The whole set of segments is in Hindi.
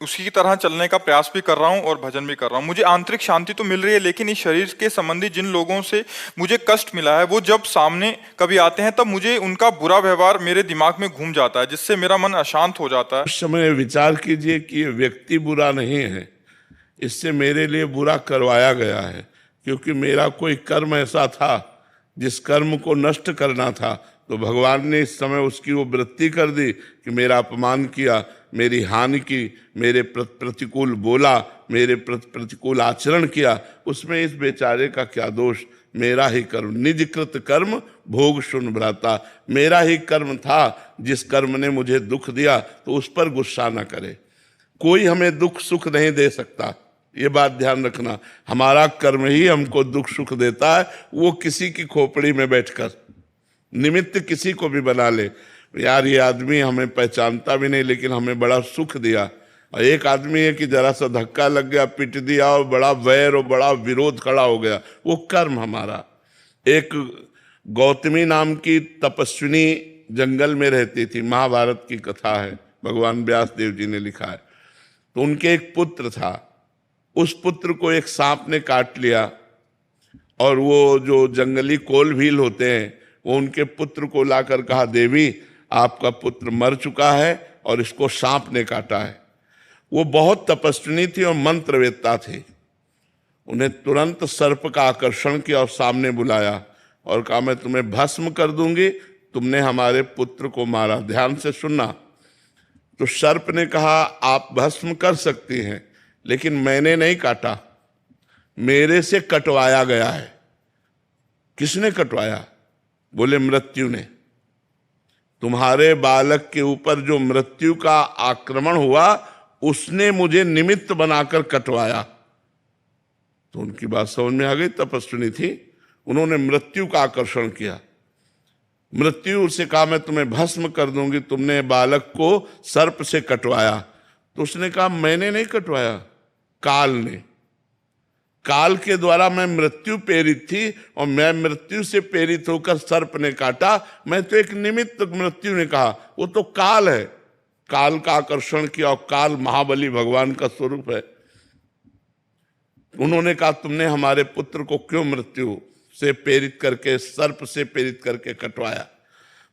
उसी की तरह चलने का प्रयास भी कर रहा हूँ और भजन भी कर रहा हूँ। मुझे आंतरिक शांति तो मिल रही है, लेकिन इस शरीर के संबंधी जिन लोगों से मुझे कष्ट मिला है, वो जब सामने कभी आते हैं तब मुझे उनका बुरा व्यवहार मेरे दिमाग में घूम जाता है, जिससे मेरा मन अशांत हो जाता है। उस समय विचार कीजिए कि ये व्यक्ति बुरा नहीं है, इससे मेरे लिए बुरा करवाया गया है, क्योंकि मेरा कोई कर्म ऐसा था जिस कर्म को नष्ट करना था, तो भगवान ने इस समय उसकी वो वृत्ति कर दी कि मेरा अपमान किया, मेरी हानि की, मेरे प्रतिकूल बोला, मेरे प्रतिकूल आचरण किया। उसमें इस बेचारे का क्या दोष? मेरा ही कर्म, निजकृत कर्म भोग सुन भ्राता। मेरा ही कर्म था, जिस कर्म ने मुझे दुख दिया तो उस पर गुस्सा न करे। कोई हमें दुख सुख नहीं दे सकता, ये बात ध्यान रखना। हमारा कर्म ही हमको दुख सुख देता है, वो किसी की खोपड़ी में बैठकर निमित्त किसी को भी बना ले। यार ये आदमी हमें पहचानता भी नहीं, लेकिन हमें बड़ा सुख दिया। और एक आदमी है कि जरा सा धक्का लग गया, पिट दिया, और बड़ा वैर और बड़ा विरोध खड़ा हो गया, वो कर्म हमारा। एक गौतमी नाम की तपस्विनी जंगल में रहती थी, महाभारत की कथा है, भगवान व्यास देव जी ने लिखा है। तो उनके एक पुत्र था, उस पुत्र को एक सांप ने काट लिया, और वो जो जंगली कोल भील होते हैं, वो उनके पुत्र को लाकर कहा, देवी आपका पुत्र मर चुका है और इसको सांप ने काटा है। वो बहुत तपस्विनी थी और मंत्रवेत्ता थी। उन्हें तुरंत सर्प का आकर्षण किया और सामने बुलाया और कहा, मैं तुम्हें भस्म कर दूंगी, तुमने हमारे पुत्र को मारा। ध्यान से सुनना। तो सर्प ने कहा, आप भस्म कर सकती हैं, लेकिन मैंने नहीं काटा, मेरे से कटवाया गया है। किसने कटवाया? बोले मृत्यु ने। तुम्हारे बालक के ऊपर जो मृत्यु का आक्रमण हुआ, उसने मुझे निमित्त बनाकर कटवाया। तो उनकी बात समझ में आ गई, तपस्विनी थी, उन्होंने मृत्यु का आकर्षण किया। मृत्यु से कहा, मैं तुम्हें भस्म कर दूंगी, तुमने बालक को सर्प से कटवाया। तो उसने कहा, मैंने नहीं कटवाया, काल ने। काल के द्वारा मैं मृत्यु प्रेरित थी, और मैं मृत्यु से प्रेरित होकर सर्प ने काटा। मैं तो एक निमित्त, मृत्यु ने कहा, वो तो काल है, काल का आकर्षण किया, और काल महाबली भगवान का स्वरूप है। उन्होंने कहा, तुमने हमारे पुत्र को क्यों मृत्यु से प्रेरित करके, सर्प से प्रेरित करके कटवाया?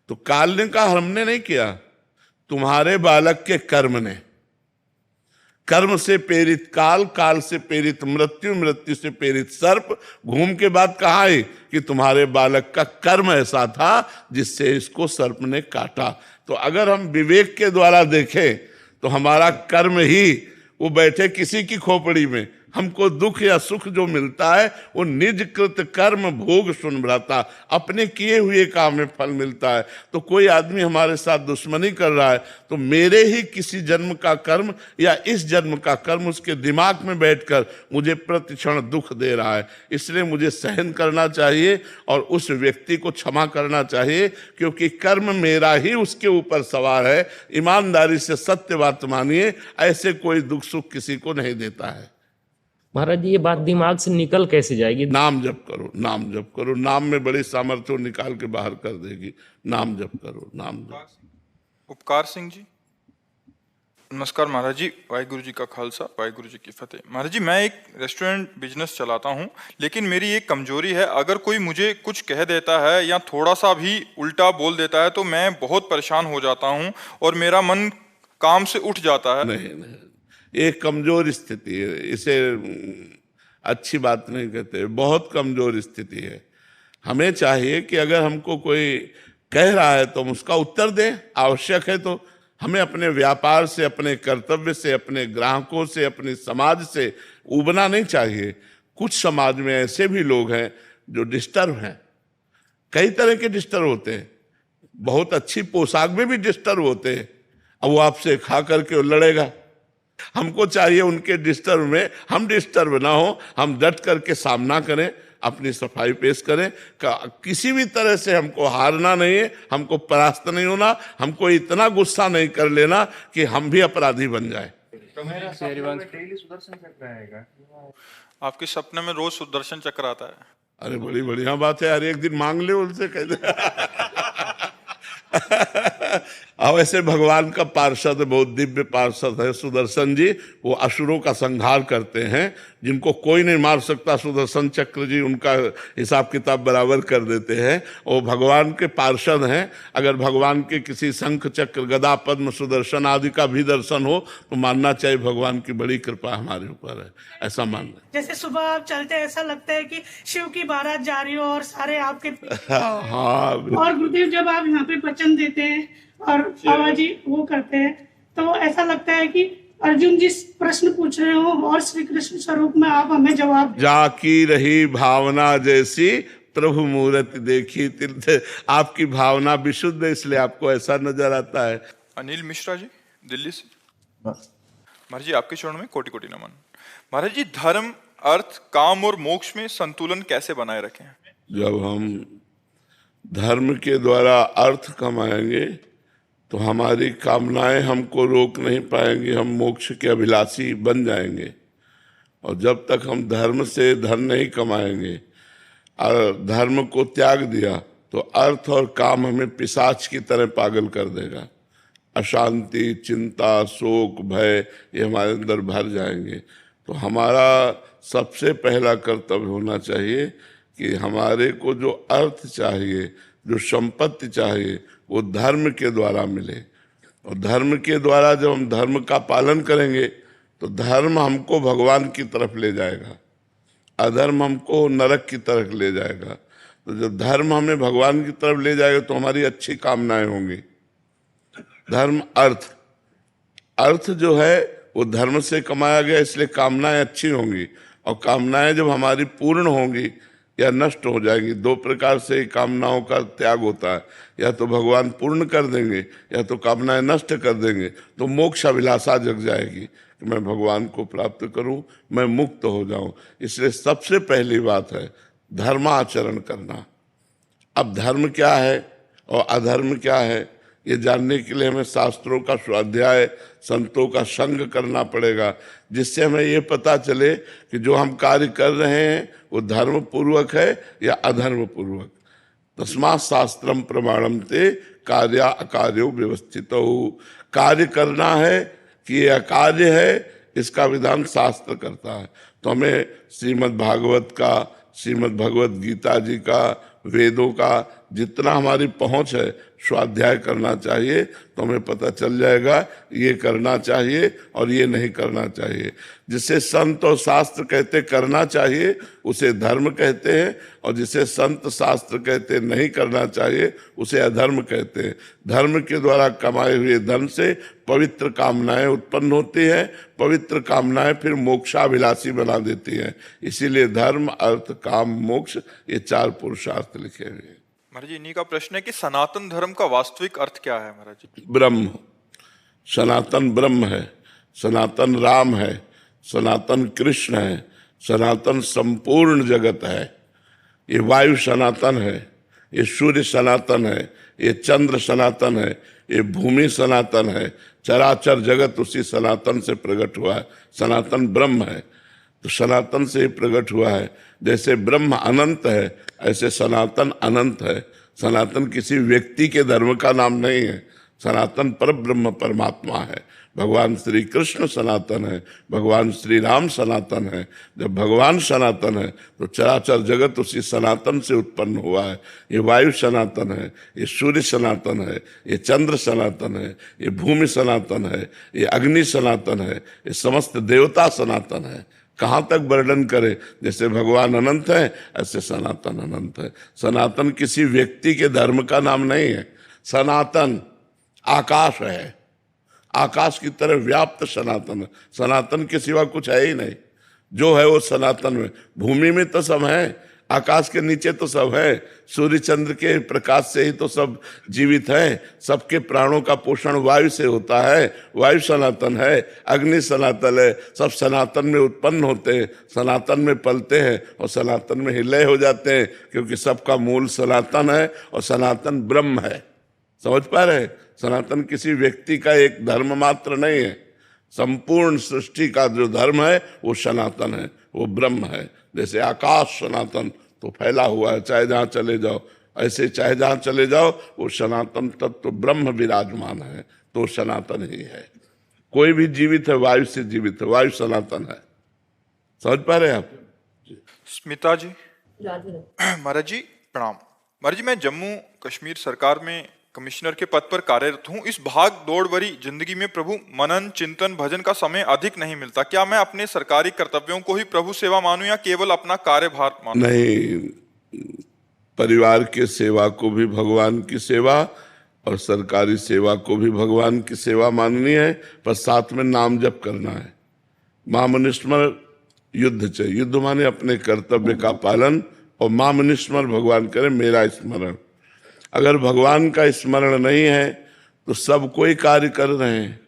तो काल ने कहा, हमने नहीं किया, तुम्हारे बालक के कर्म ने। कर्म से प्रेरित काल, काल से प्रेरित मृत्यु, मृत्यु से प्रेरित सर्प। घूम के बाद कहा है कि तुम्हारे बालक का कर्म ऐसा था जिससे इसको सर्प ने काटा। तो अगर हम विवेक के द्वारा देखें तो हमारा कर्म ही, वो बैठे किसी की खोपड़ी में, हमको दुख या सुख जो मिलता है वो निज कृत कर्म भोग सुन भ्राता, अपने किए हुए काम में फल मिलता है। तो कोई आदमी हमारे साथ दुश्मनी कर रहा है तो मेरे ही किसी जन्म का कर्म या इस जन्म का कर्म उसके दिमाग में बैठकर मुझे प्रतिक्षण दुख दे रहा है। इसलिए मुझे सहन करना चाहिए और उस व्यक्ति को क्षमा करना चाहिए, क्योंकि कर्म मेरा ही उसके ऊपर सवार है। ईमानदारी से सत्य बात मानिए, ऐसे कोई दुख सुख किसी को नहीं देता है। महाराज जी, ये बात दिमाग से निकल कैसे जाएगी? नाम जप करो, नाम जप करो, नाम में बड़ी सामर्थ्य हो, निकाल के बाहर कर देगी। नाम जप करो, नाम जप। उपकार सिंह जी, नमस्कार महाराज जी, वाहिगुरु जी का खालसा, वाहिगुरु जी की फतेह। महाराज जी, मैं एक रेस्टोरेंट बिजनेस चलाता हूँ, लेकिन मेरी एक कमजोरी है, अगर कोई मुझे कुछ कह देता है या थोड़ा सा भी उल्टा बोल देता है तो मैं बहुत परेशान हो जाता हूँ और मेरा मन काम से उठ जाता है। नहीं, ये कमजोर स्थिति है, इसे अच्छी बात नहीं कहते, बहुत कमजोर स्थिति है। हमें चाहिए कि अगर हमको कोई कह रहा है तो हम उसका उत्तर दें, आवश्यक है तो। हमें अपने व्यापार से, अपने कर्तव्य से, अपने ग्राहकों से, अपने समाज से उबना नहीं चाहिए। कुछ समाज में ऐसे भी लोग हैं जो डिस्टर्ब हैं, कई तरह के डिस्टर्ब होते हैं, बहुत अच्छी पोशाक में भी डिस्टर्ब होते हैं। अब वो आपसे खा करके लड़ेगा। हमको चाहिए उनके डिस्टर्ब में हम डिस्टर्ब ना हो, हम डट करके सामना करें, अपनी सफाई पेश करें। किसी भी तरह से हमको हारना नहीं है, हमको परास्त नहीं होना, हमको इतना गुस्सा नहीं कर लेना कि हम भी अपराधी बन जाए। आपके सपने में रोज सुदर्शन चक्र आता है? अरे बड़ी बढ़िया बात है यार, एक दिन मांग ले उनसे, कह दे अब ऐसे भगवान का पार्षद बहुत दिव्य पार्षद है सुदर्शन जी, वो असुरों का संहार करते हैं जिनको कोई नहीं मार सकता। सुदर्शन चक्र जी उनका हिसाब किताब बराबर कर देते हैं। वो भगवान के पार्षद हैं। अगर भगवान के किसी शंख चक्र गदा पद्म सुदर्शन आदि का भी दर्शन हो तो मानना चाहिए भगवान की बड़ी कृपा हमारे ऊपर है, ऐसा मानना। जैसे सुबह आप चलते हैं ऐसा लगता है कि शिव की बारात जा रही हो और सारे आपके हाँ, और गुरुदेव जब आप यहाँ पे वचन देते हैं और बाबा जी वो करते हैं तो ऐसा लगता है कि अर्जुन जी प्रश्न पूछ रहे हो और श्री कृष्ण स्वरूप में आप हमें जवाब दें। जाकी रही भावना जैसी प्रभु मूर्ति देखी तीर्थ। आपकी भावना विशुद्ध है इसलिए आपको ऐसा नजर आता है। अनिल मिश्रा जी दिल्ली से। महाराज जी आपके चरणों में कोटि कोटि नमन। महाराज जी धर्म अर्थ काम और मोक्ष में संतुलन कैसे बनाए रखें? जब हम धर्म के द्वारा अर्थ कमाएंगे तो हमारी कामनाएं हमको रोक नहीं पाएंगी, हम मोक्ष के अभिलाषी बन जाएंगे। और जब तक हम धर्म से धन नहीं कमाएंगे और धर्म को त्याग दिया तो अर्थ और काम हमें पिशाच की तरह पागल कर देगा। अशांति, चिंता, शोक, भय ये हमारे अंदर भर जाएंगे। तो हमारा सबसे पहला कर्तव्य होना चाहिए कि हमारे को जो अर्थ चाहिए, जो संपत्ति चाहिए वो धर्म के द्वारा मिले। और धर्म के द्वारा जब हम धर्म का पालन करेंगे तो धर्म हमको भगवान की तरफ ले जाएगा, अधर्म हमको नरक की तरफ ले जाएगा। तो जब धर्म हमें भगवान की तरफ ले जाएगा तो हमारी अच्छी कामनाएं होंगी। धर्म अर्थ जो है वो धर्म से कमाया गया इसलिए कामनाएं अच्छी होंगी। और कामनाएं जब हमारी पूर्ण होंगी या नष्ट हो जाएंगी, दो प्रकार से कामनाओं का त्याग होता है, या तो भगवान पूर्ण कर देंगे या तो कामनाएं नष्ट कर देंगे। तो मोक्ष अभिलाषा जग जाएगी कि मैं भगवान को प्राप्त करूं, मैं मुक्त हो जाऊं। इसलिए सबसे पहली बात है धर्माचरण करना। अब धर्म क्या है और अधर्म क्या है ये जानने के लिए हमें शास्त्रों का स्वाध्याय, संतों का संग करना पड़ेगा, जिससे हमें ये पता चले कि जो हम कार्य कर रहे हैं वो धर्म पूर्वक है या अधर्म पूर्वक। तस्मात् शास्त्रम प्रमाणम ते कार्य अकार्यो व्यवस्थित। कार्य करना है कि ये अकार्य है इसका विधान शास्त्र करता है। तो हमें श्रीमद् भागवत का, श्रीमद् भगवत गीता जी का, वेदों का जितना हमारी पहुंच है स्वाध्याय करना चाहिए। तो हमें पता चल जाएगा ये करना चाहिए और ये नहीं करना चाहिए। जिसे संत और शास्त्र कहते करना चाहिए उसे धर्म कहते हैं, और जिसे संत शास्त्र कहते नहीं करना चाहिए उसे अधर्म कहते हैं। धर्म के द्वारा कमाए हुए धन से पवित्र कामनाएं उत्पन्न होती हैं, पवित्र कामनाएं फिर मोक्षाभिलाषी बना देती हैं। इसीलिए धर्म, अर्थ, काम, मोक्ष ये चार पुरुषार्थ लिखे हुए हैं। महाराज जी इन्हीं का प्रश्न है कि सनातन धर्म का वास्तविक अर्थ क्या है? महाराज जी ब्रह्म, सनातन ब्रह्म है, सनातन राम है, सनातन कृष्ण है, सनातन संपूर्ण जगत है। ये वायु सनातन है, ये सूर्य सनातन है, ये चंद्र सनातन है, ये भूमि सनातन है। चराचर जगत उसी सनातन से प्रकट हुआ है। सनातन ब्रह्म है तो सनातन से ही प्रकट हुआ है। जैसे ब्रह्म अनंत है ऐसे सनातन अनंत है। सनातन किसी व्यक्ति के धर्म का नाम नहीं है। सनातन पर ब्रह्म परमात्मा है। भगवान श्री कृष्ण सनातन है, भगवान श्री राम सनातन है। जब भगवान सनातन है तो चराचर जगत उसी सनातन से उत्पन्न हुआ है। ये वायु सनातन है, ये सूर्य सनातन है, ये चंद्र सनातन है, ये भूमि सनातन है, ये अग्नि सनातन है, ये समस्त देवता सनातन है। कहाँ तक वर्णन करें? जैसे भगवान अनंत है ऐसे सनातन अनंत है। सनातन किसी व्यक्ति के धर्म का नाम नहीं है। सनातन आकाश है, आकाश की तरह व्याप्त सनातन है। सनातन के सिवा कुछ है ही नहीं। जो है वो सनातन में। भूमि में तो सब है, आकाश के नीचे तो सब है। सूर्य चंद्र के प्रकाश से ही तो सब जीवित है। सबके प्राणों का पोषण वायु से होता है। वायु सनातन है, अग्नि सनातन है। सब सनातन में उत्पन्न होते हैं, सनातन में पलते हैं और सनातन में हिलय हो जाते हैं, क्योंकि सबका मूल सनातन है और सनातन ब्रह्म है। समझ पा रहे? सनातन किसी व्यक्ति का एक धर्म मात्र नहीं है। संपूर्ण सृष्टि का जो धर्म है वो सनातन है, वो ब्रह्म है। जैसे आकाश सनातन तो फैला हुआ है, चाहे जहाँ चले जाओ ऐसे चाहे जहां चले जाओ वो सनातन तत्व ब्रह्म विराजमान है, तो सनातन ही है। कोई भी जीवित है वायु से जीवित है, वायु सनातन है। समझ पा रहे हैं आप? स्मिता जी। महाराज जी प्रणाम। महाराज जी, मैं जम्मू कश्मीर सरकार में कमिश्नर के पद पर कार्यरत हूँ। इस भाग दौड़ भरी जिंदगी में प्रभु मनन चिंतन भजन का समय अधिक नहीं मिलता। क्या मैं अपने सरकारी कर्तव्यों को ही प्रभु सेवा मानूं या केवल अपना कार्यभार मानूं? नहीं, परिवार के सेवा को भी भगवान की सेवा और सरकारी सेवा को भी भगवान की सेवा माननी है, पर साथ में नाम जप करना है। मामनिस्मर युद्ध चाहिए, युद्ध माने अपने कर्तव्य का पालन, और मामनिस्मर भगवान करे मेरा स्मरण। अगर भगवान का स्मरण नहीं है तो सब कोई कार्य कर रहे हैं,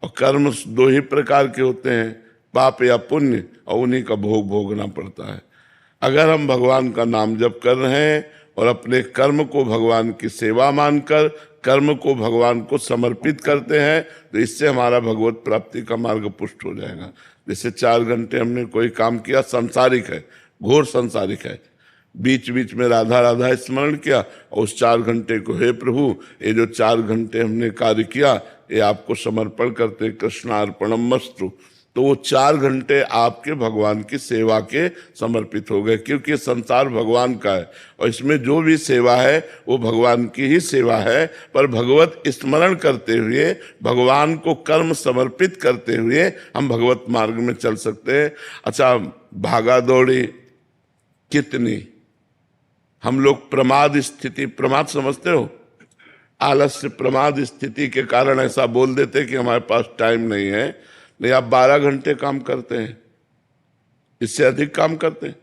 और कर्म दो ही प्रकार के होते हैं, पाप या पुण्य, और उन्हीं का भोग भोगना पड़ता है। अगर हम भगवान का नाम जप कर रहे हैं और अपने कर्म को भगवान की सेवा मानकर कर्म को भगवान को समर्पित करते हैं, तो इससे हमारा भगवत प्राप्ति का मार्ग पुष्ट हो जाएगा। जैसे 4 घंटे हमने कोई काम किया, सांसारिक है, घोर सांसारिक है, बीच बीच में राधा राधा स्मरण किया, और उस 4 घंटे को, हे प्रभु ये जो 4 घंटे हमने कार्य किया ये आपको समर्पण करते, कृष्णार्पणम मस्तु, तो वो 4 घंटे आपके भगवान की सेवा के समर्पित हो गए। क्योंकि संसार भगवान का है और इसमें जो भी सेवा है वो भगवान की ही सेवा है, पर भगवत स्मरण करते हुए, भगवान को कर्म समर्पित करते हुए हम भगवत मार्ग में चल सकते हैं। अच्छा, भागा दौड़ी कितनी, हम लोग प्रमाद स्थिति, प्रमाद समझते हो, आलस्य प्रमाद स्थिति के कारण ऐसा बोल देते कि हमारे पास टाइम नहीं है। नहीं, आप 12 घंटे काम करते हैं, इससे अधिक काम करते हैं?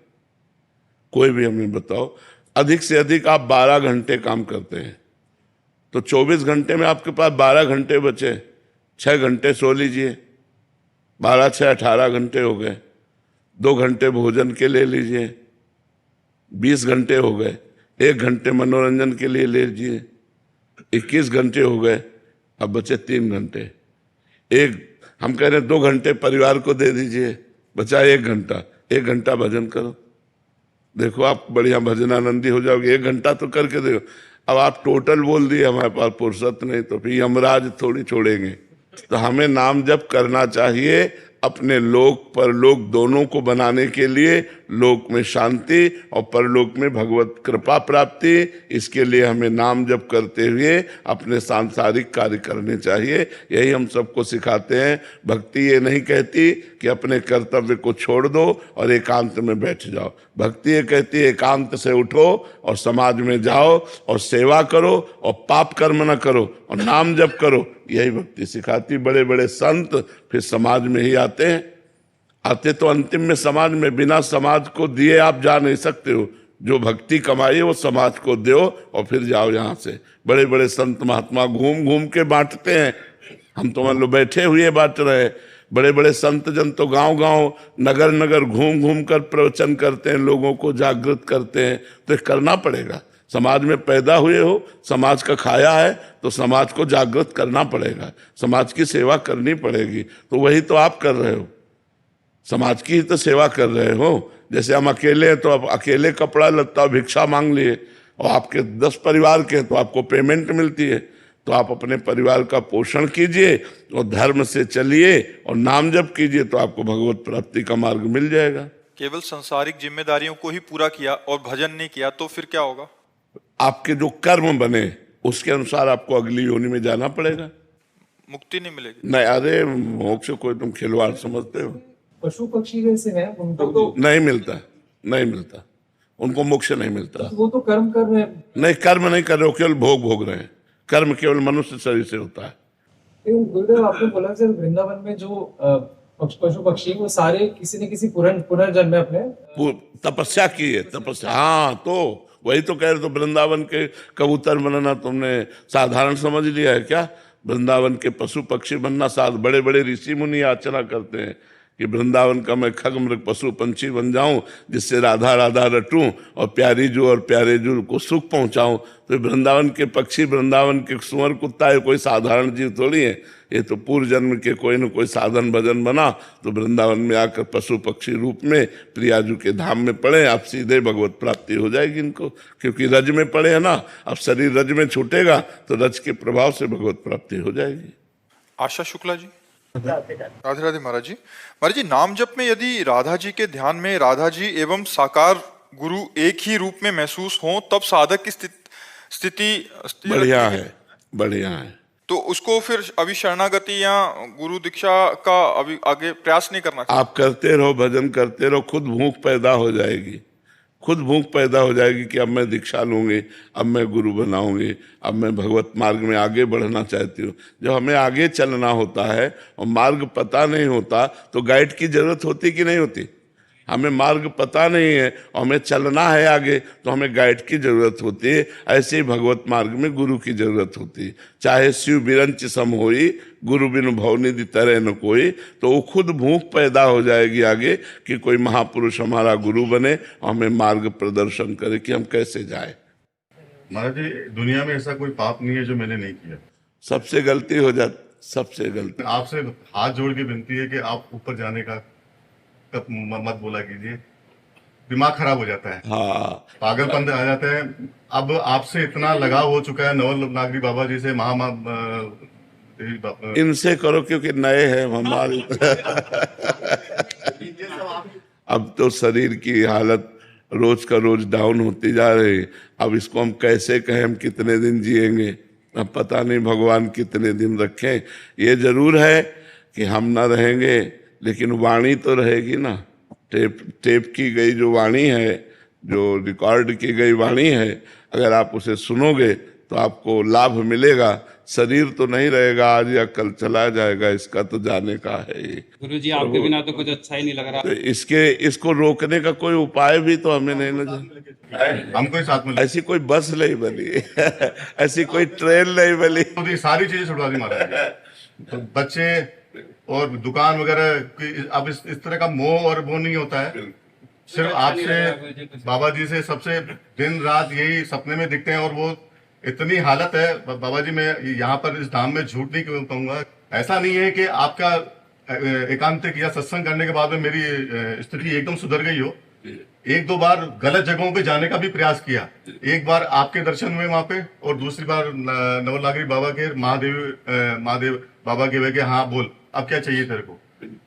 कोई भी हमें बताओ, अधिक से अधिक आप 12 घंटे काम करते हैं, तो 24 घंटे में आपके पास 12 घंटे बचे, 6 घंटे सो लीजिए, 12 6 18 घंटे हो गए। 2 घंटे भोजन के ले लीजिए, 20 घंटे हो गए। 1 घंटे मनोरंजन के लिए ले लीजिए, 21 घंटे हो गए। अब बचे 3 घंटे। हम कह रहे हैं 2 घंटे परिवार को दे दीजिए, बचा 1 घंटा। 1 घंटा भजन करो, देखो आप बढ़िया भजनानंदी हो जाओगे। 1 घंटा तो करके देखो। अब आप टोटल बोल दिए हमारे पास फुर्सत नहीं, तो फिर यमराज थोड़ी छोड़ेंगे। तो हमें नाम जप करना चाहिए अपने लोक परलोक दोनों को बनाने के लिए, लोक में शांति और परलोक में भगवत कृपा प्राप्ति। इसके लिए हमें नाम जप करते हुए अपने सांसारिक कार्य करने चाहिए। यही हम सबको सिखाते हैं। भक्ति ये नहीं कहती कि अपने कर्तव्य को छोड़ दो और एकांत में बैठ जाओ। भक्ति ये कहती है एकांत से उठो और समाज में जाओ और सेवा करो और पाप कर्म न करो और नाम जप करो। यही भक्ति सिखाती। बड़े बड़े संत फिर समाज में ही आते हैं, आते तो अंतिम में समाज में। बिना समाज को दिए आप जा नहीं सकते हो। जो भक्ति कमाई वो समाज को दो और फिर जाओ यहाँ से। बड़े बड़े संत महात्मा घूम घूम के बांटते हैं, हम तो मान लो बैठे हुए बांट रहे। बड़े बड़े संत जन तो गांव गांव नगर नगर घूम घूम कर प्रवचन करते हैं, लोगों को जागृत करते हैं। तो करना पड़ेगा। समाज में पैदा हुए हो, समाज का खाया है, तो समाज को जागृत करना पड़ेगा, समाज की सेवा करनी पड़ेगी। तो वही तो आप कर रहे हो, समाज की ही तो सेवा कर रहे हो। जैसे हम अकेले हैं तो आप अकेले कपड़ा लत्ता भिक्षा मांग लिए, और आपके 10 परिवार के तो आपको पेमेंट मिलती है। तो आप अपने परिवार का पोषण कीजिए और धर्म से चलिए और नाम जप कीजिए, तो आपको भगवत प्राप्ति का मार्ग मिल जाएगा। केवल सांसारिक जिम्मेदारियों को ही पूरा किया और भजन नहीं किया तो फिर क्या होगा? आपके जो कर्म बने उसके अनुसार आपको अगली योनि में जाना पड़ेगा, मुक्ति नहीं मिलेगी। नहीं, अरे मोक्ष कोई तुम खिलवाड़ समझते हो? पशु पक्षी जैसे हैं उनको तो नहीं मिलता, नहीं मिलता, उनको मोक्ष नहीं मिलता। वो तो कर्म कर रहे हैं। नहीं, कर्म नहीं कर रहे हो, केवल भोग भोग रहे हैं। कर्म केवल मनुष्य शरीर से होता है। लेकिन गुरुदेव आपने बोला सर वृंदावन में जो पशु पक्षी वो सारे किसी न किसी पुनर्जन्म में अपने तपस्या की है, तपस्या। हाँ, तो वही तो कह रहे। तो वृंदावन के कबूतर बनना तुमने साधारण समझ लिया है क्या? वृंदावन के पशु पक्षी बनना बड़े बड़े ऋषि मुनि याचना करते हैं कि वृंदावन का मैं खग मृग पशु पंछी बन जाऊं, जिससे राधा राधा रटूं और प्यारी जू और प्यारे जू को सुख पहुंचाऊं। तो वृंदावन के पक्षी, वृंदावन के सुअर कुत्ता है, कोई साधारण जीव थोड़ी है। ये तो पूर्व जन्म के कोई न कोई साधन भजन बना तो वृंदावन में आकर पशु पक्षी रूप में प्रियाजू के धाम में पड़े, अब सीधे भगवत प्राप्ति हो जाएगी इनको, क्योंकि रज में पड़े है ना। अब शरीर रज में छूटेगा तो रज के प्रभाव से भगवत प्राप्ति हो जाएगी। आशा शुक्ला जी। राधे राधे महाराज जी। महाराज जी, नाम जप में यदि राधा जी के ध्यान में राधा जी एवं साकार गुरु एक ही रूप में महसूस हो, तब साधक की स्थिति बढ़िया है, बढ़िया है। तो उसको फिर अभी शरणागति या गुरु दीक्षा का अभी आगे प्रयास नहीं करना चाहिए। आप करते रहो, भजन करते रहो, खुद भूख पैदा हो जाएगी, खुद भूख पैदा हो जाएगी कि अब मैं दीक्षा लूंगी, अब मैं गुरु बनाऊंगी, अब मैं भगवत मार्ग में आगे बढ़ना चाहती हूँ। जब हमें आगे चलना होता है और मार्ग पता नहीं होता तो गाइड की जरूरत होती कि नहीं होती। हमें मार्ग पता नहीं है और हमें चलना है आगे तो हमें गाइड की जरूरत होती है। ऐसे ही भगवत मार्ग में गुरु की जरूरत होती है। चाहे शिव बिरंच सम होई, गुरु बिनु भवनिधि तरह न कोई। तो वो खुद भूख पैदा हो जाएगी आगे कि कोई महापुरुष हमारा गुरु बने और हमें मार्ग प्रदर्शन करे कि हम कैसे जाए। महाराज जी, दुनिया में ऐसा कोई पाप नहीं है जो मैंने नहीं किया। सबसे गलती हो जाती, सबसे गलती। आपसे हाथ जोड़ के विनती है कि आप ऊपर जाने का कब मत बोला कीजिए, दिमाग खराब हो जाता है, हाँ, पागलपन आ जाता है। अब आपसे इतना लगाव हो चुका है नवल नागरी बाबा जी से, इनसे करो क्योंकि नए हैं हमारे। अब तो शरीर की हालत रोज का रोज डाउन होती जा रही है। अब इसको हम कैसे कहें, हम कितने दिन जिएंगे, अब पता नहीं भगवान कितने दिन रखें। ये जरूर है कि हम ना रहेंगे, लेकिन वाणी तो रहेगी ना। टेप की गई जो वाणी है, जो रिकॉर्ड की गई वाणी है, अगर आप उसे सुनोगे तो आपको लाभ मिलेगा। शरीर तो नहीं रहेगा, आज या कल चला जाएगा, इसका तो जाने का है ही। गुरुजी, आपके बिना तो कुछ अच्छा ही नहीं लग रहा। तो इसको रोकने का कोई उपाय भी तो हमें नहीं नजर। हमको ही साथ में ऐसी कोई बस नहीं बनी, ऐसी कोई ट्रेन नहीं बनी। तो ये सारी चीजें छुड़वा दी महाराज। तो बच्चे और दुकान वगैरह की अब इस तरह का मोह और वो नहीं होता है। सिर्फ आपसे, बाबा जी से सबसे दिन रात यही सपने में दिखते हैं। और वो इतनी हालत है बाबा जी, मैं यहाँ पर इस धाम में झूठ नहीं कहूंगा। ऐसा नहीं है कि आपका एकांतिक या सत्संग करने के बाद में मेरी स्थिति एकदम सुधर गई हो। एक दो बार गलत जगहों पे जाने का भी प्रयास किया। एक बार आपके दर्शन हुए वहां पे, और दूसरी बार नवल नागरी बाबा के महादेव बाबा के वे के, हाँ बोल अब क्या चाहिए तेरे को।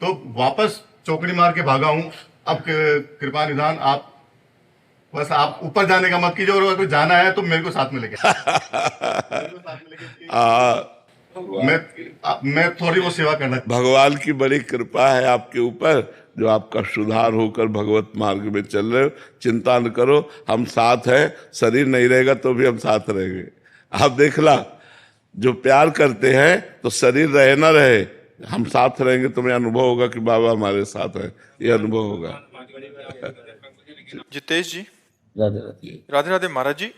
तो वापस चौकड़ी मार के भागा हूं। अब कृपा निधान, आप बस आप ऊपर जाने का मत कीजिए, और अगर जाना है तो मेरे को साथ में लेके मैं थोड़ी वो सेवा करना। भगवान की बड़ी कृपा है आपके ऊपर, जो आपका सुधार होकर भगवत मार्ग में चल रहे हो। चिंता न करो, हम साथ हैं। शरीर नहीं रहेगा तो भी हम साथ रहेंगे। आप देखला, जो प्यार करते हैं तो शरीर रहे ना रहे, हम साथ रहेंगे, तुम्हें अनुभव होगा कि बाबा हमारे साथ है। ये अनुभव होगा। जितेश जी। राधे राधे। राधे राधे महाराज जी।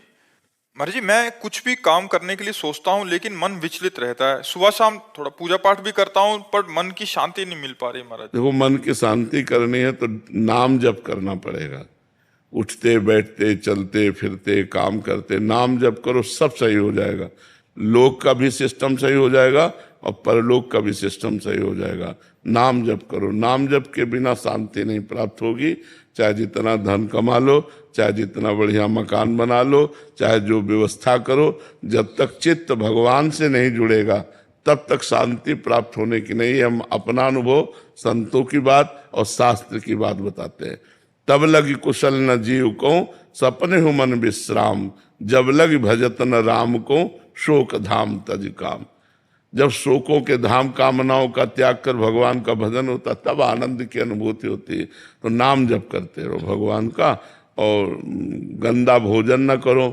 महाराज जी, मैं कुछ भी काम करने के लिए सोचता हूँ लेकिन मन विचलित रहता है। सुबह शाम थोड़ा पूजा पाठ भी करता हूँ पर मन की शांति नहीं मिल पा रही महाराज। देखो, मन की शांति करनी है तो नाम जप करना पड़ेगा। उठते बैठते चलते फिरते काम करते नाम जप करो, सब सही हो जाएगा। लोक का भी सिस्टम सही हो जाएगा और परलोक का भी सिस्टम सही हो जाएगा। नाम जप करो। नाम जप के बिना शांति नहीं प्राप्त होगी। चाहे जितना धन कमा लो, चाहे जितना बढ़िया मकान बना लो, चाहे जो व्यवस्था करो, जब तक चित्त भगवान से नहीं जुड़ेगा तब तक शांति प्राप्त होने की नहीं। हम अपना अनुभव, संतों की बात और शास्त्र की बात बताते हैं। तब लगी कुशल न जीव को, सपने हो मन विश्राम। जब लगी भजत न राम को, शोक धाम तज काम। जब शोकों के धाम कामनाओं का त्याग कर भगवान का भजन होता, तब आनंद की अनुभूति होती है। तो नाम जप करते रहो भगवान का, और गंदा भोजन न करो।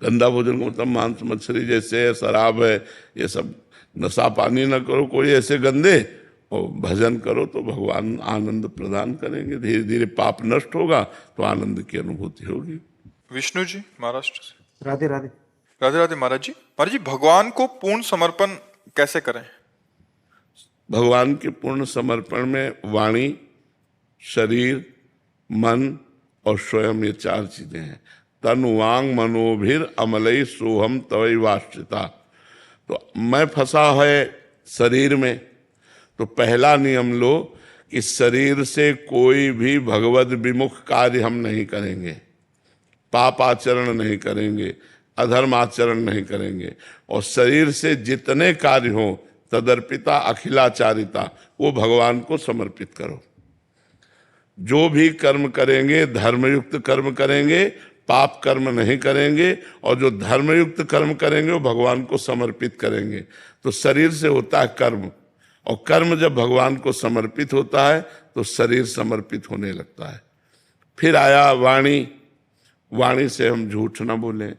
गंदा भोजन का मतलब मांस मछली जैसे है, शराब है, ये सब नशा पानी न करो कोई ऐसे गंदे, और भजन करो तो भगवान आनंद प्रदान करेंगे। धीरे धीरे पाप नष्ट होगा तो आनंद की अनुभूति होगी। विष्णु जी महाराष्ट्र से। राधे राधे। राधे राधे महाराज जी। महाराज जी, भगवान को पूर्ण समर्पण कैसे करें? भगवान के पूर्ण समर्पण में वाणी, शरीर, मन और स्वयं, ये 4 चीजें हैं। तन वांग मनोभिर अमलई सोहम तवई वाश्रिता। तो मैं फंसा है शरीर में, तो पहला नियम लो कि शरीर से कोई भी भगवद विमुख कार्य हम नहीं करेंगे, पाप आचरण नहीं करेंगे, अधर्म आचरण नहीं करेंगे, और शरीर से जितने कार्य हों तदर्पिता अखिलाचारिता, वो भगवान को समर्पित करो। जो भी कर्म करेंगे धर्मयुक्त कर्म करेंगे, पाप कर्म नहीं करेंगे, और जो धर्मयुक्त कर्म करेंगे वो भगवान को समर्पित करेंगे। तो शरीर से होता है कर्म, और कर्म जब भगवान को समर्पित होता है तो शरीर समर्पित होने लगता है। फिर आया वाणी। वाणी से हम झूठ न बोलें,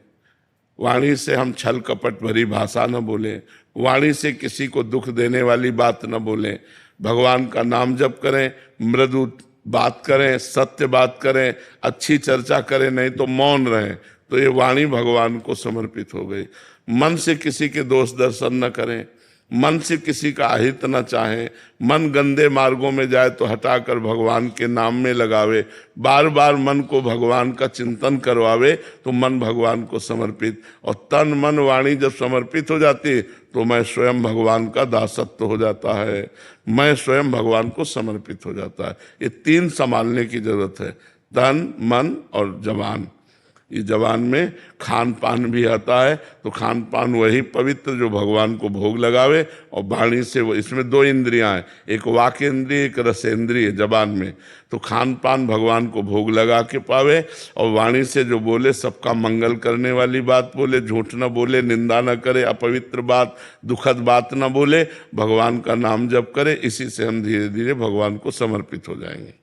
वाणी से हम छल कपट भरी भाषा न बोलें, वाणी से किसी को दुख देने वाली बात न बोलें, भगवान का नाम जप करें, मृदु बात करें, सत्य बात करें, अच्छी चर्चा करें, नहीं तो मौन रहें। तो ये वाणी भगवान को समर्पित हो गई। मन से किसी के दोष दर्शन न करें, मन से किसी का अहित न चाहें, मन गंदे मार्गों में जाए तो हटाकर भगवान के नाम में लगावे, बार बार मन को भगवान का चिंतन करवावे, तो मन भगवान को समर्पित। और तन मन वाणी जब समर्पित हो जाती है तो मैं स्वयं भगवान का दासत्व हो जाता है, मैं स्वयं भगवान को समर्पित हो जाता है। ये 3 संभालने की जरूरत है, तन मन और जबान। इस जबान में खान पान भी आता है, तो खान पान वही पवित्र जो भगवान को भोग लगावे, और वाणी से वो, इसमें 2 इंद्रियां हैं, एक वाक इंद्रिय, एक रसेंद्रिय जबान में। तो खान पान भगवान को भोग लगा के पावे, और वाणी से जो बोले सबका मंगल करने वाली बात बोले, झूठ न बोले, निंदा न करे, अपवित्र बात, दुखद बात न बोले, भगवान का नाम जप करे। इसी से हम धीरे धीरे भगवान को समर्पित हो जाएंगे।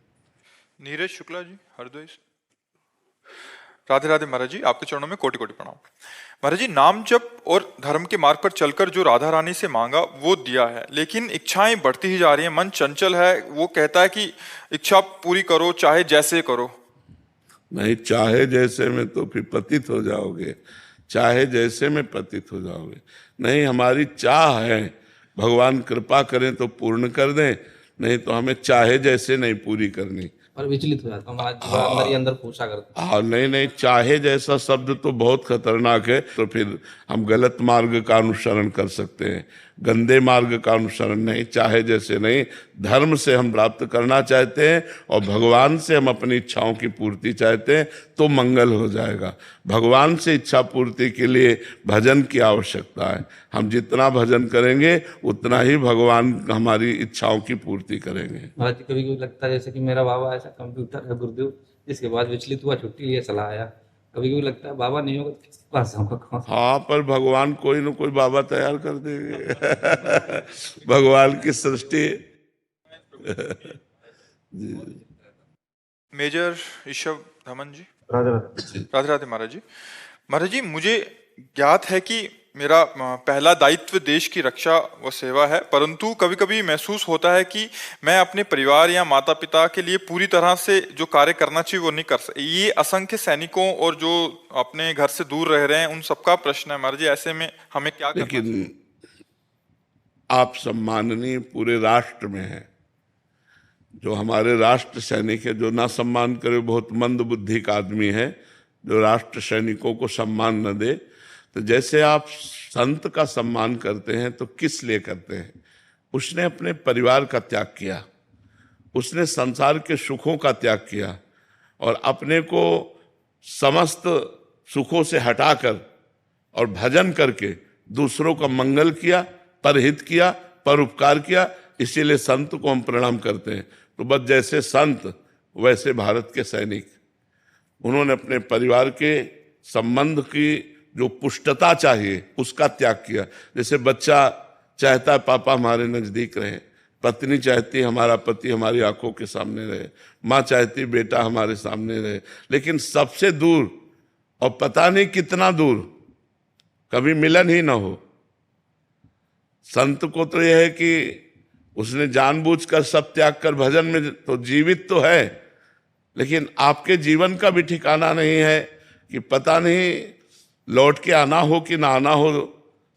नीरज शुक्ला जी, हरदोई से। राधे राधे महाराज जी, आपके चरणों में कोटि कोटि प्रणाम। महाराज जी, नाम जप और धर्म के मार्ग पर चलकर जो राधा रानी से मांगा वो दिया है, लेकिन इच्छाएं बढ़ती ही जा रही हैं, मन चंचल है, वो कहता है कि इच्छा पूरी करो चाहे जैसे करो। नहीं, चाहे जैसे में तो फिर पतित हो जाओगे, चाहे जैसे में पतित हो जाओगे। नहीं, हमारी चाह है, भगवान कृपा करें तो पूर्ण कर दें, नहीं तो हमें चाहे जैसे नहीं पूरी करनी। और विचलित हो जाता हूँ अंदर ही अंदर पूछा करता। हाँ, नहीं, चाहे जैसा शब्द तो बहुत खतरनाक है। तो फिर हम गलत मार्ग का अनुसरण कर सकते हैं, गंदे मार्ग का अनुसरण नहीं। चाहे जैसे नहीं, धर्म से हम प्राप्त करना चाहते हैं और भगवान से हम अपनी इच्छाओं की पूर्ति चाहते हैं, तो मंगल हो जाएगा। भगवान से इच्छा पूर्ति के लिए भजन की आवश्यकता है। हम जितना भजन करेंगे उतना ही भगवान हमारी इच्छाओं की पूर्ति करेंगे। महाराज जी, कभी कभी लगता है जैसे कि मेरा बाबा ऐसा कंप्यूटर है गुरुदेव, जिसके बाद विचलित हुआ, छुट्टी लिए चला आया। कभी कभी लगता है बाबा नहीं होगा किसके पास जाऊंगा। हाँ, पर भगवान कोई न कोई बाबा तैयार कर देंगे। भगवान की सृष्टि। मेजर ईशव धमन जी, राधे राधे। राधे राधे महाराज जी। महाराज जी, मुझे ज्ञात है कि मेरा पहला दायित्व देश की रक्षा व सेवा है, परंतु कभी कभी महसूस होता है कि मैं अपने परिवार या माता पिता के लिए पूरी तरह से जो कार्य करना चाहिए वो नहीं कर सकता। ये असंख्य सैनिकों और जो अपने घर से दूर रह रहे हैं उन सबका प्रश्न है महाराज जी। ऐसे में हमें क्या करना चाहिए? लेकिन आप सम्माननीय पूरे राष्ट्र में हैं, जो हमारे राष्ट्र सैनिक है, जो ना सम्मान करे बहुत मंद बुद्धि का आदमी है, जो राष्ट्र सैनिकों को सम्मान न दे। तो जैसे आप संत का सम्मान करते हैं तो किस लिए करते हैं? उसने अपने परिवार का त्याग किया, उसने संसार के सुखों का त्याग किया और अपने को समस्त सुखों से हटाकर और भजन करके दूसरों का मंगल किया, परहित किया, परोपकार किया। इसीलिए संत को हम प्रणाम करते हैं। तो बस जैसे संत वैसे भारत के सैनिक, उन्होंने अपने परिवार के संबंध की जो पुष्टता चाहिए उसका त्याग किया। जैसे बच्चा चाहता है पापा हमारे नजदीक रहे, पत्नी चाहती है हमारा पति हमारी आंखों के सामने रहे, माँ चाहती बेटा हमारे सामने रहे, लेकिन सबसे दूर और पता नहीं कितना दूर कभी मिलन ही ना हो। संत को तो यह है कि उसने जानबूझकर सब त्याग कर भजन में तो जीवित तो है, लेकिन आपके जीवन का भी ठिकाना नहीं है कि पता नहीं लौट के आना हो कि ना आना हो।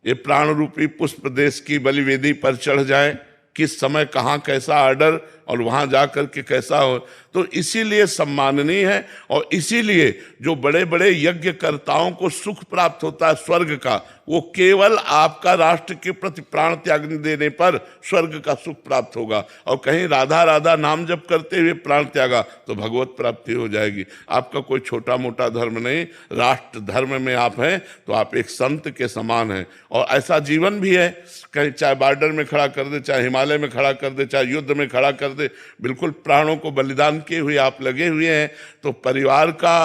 ये प्राण रूपी पुष्प देश की बलिवेदी पर चढ़ जाए किस समय कहाँ कैसा ऑर्डर और वहां जाकर के कैसा हो, तो इसीलिए सम्माननीय है। और इसीलिए जो बड़े बड़े यज्ञकर्ताओं को सुख प्राप्त होता है स्वर्ग का, वो केवल आपका राष्ट्र के प्रति प्राण त्याग देने पर स्वर्ग का सुख प्राप्त होगा। और कहीं राधा राधा नाम जप करते हुए प्राण त्यागा तो भगवत प्राप्ति हो जाएगी। आपका कोई छोटा मोटा धर्म नहीं, राष्ट्र धर्म में आप हैं तो आप एक संत के समान हैं। और ऐसा जीवन भी है, कहीं चाहे बॉर्डर में खड़ा कर दे, चाहे हिमालय में खड़ा कर दे, चाहे युद्ध में खड़ा कर दे, बिल्कुल प्राणों को बलिदान किए हुए आप लगे हुए हैं। तो परिवार का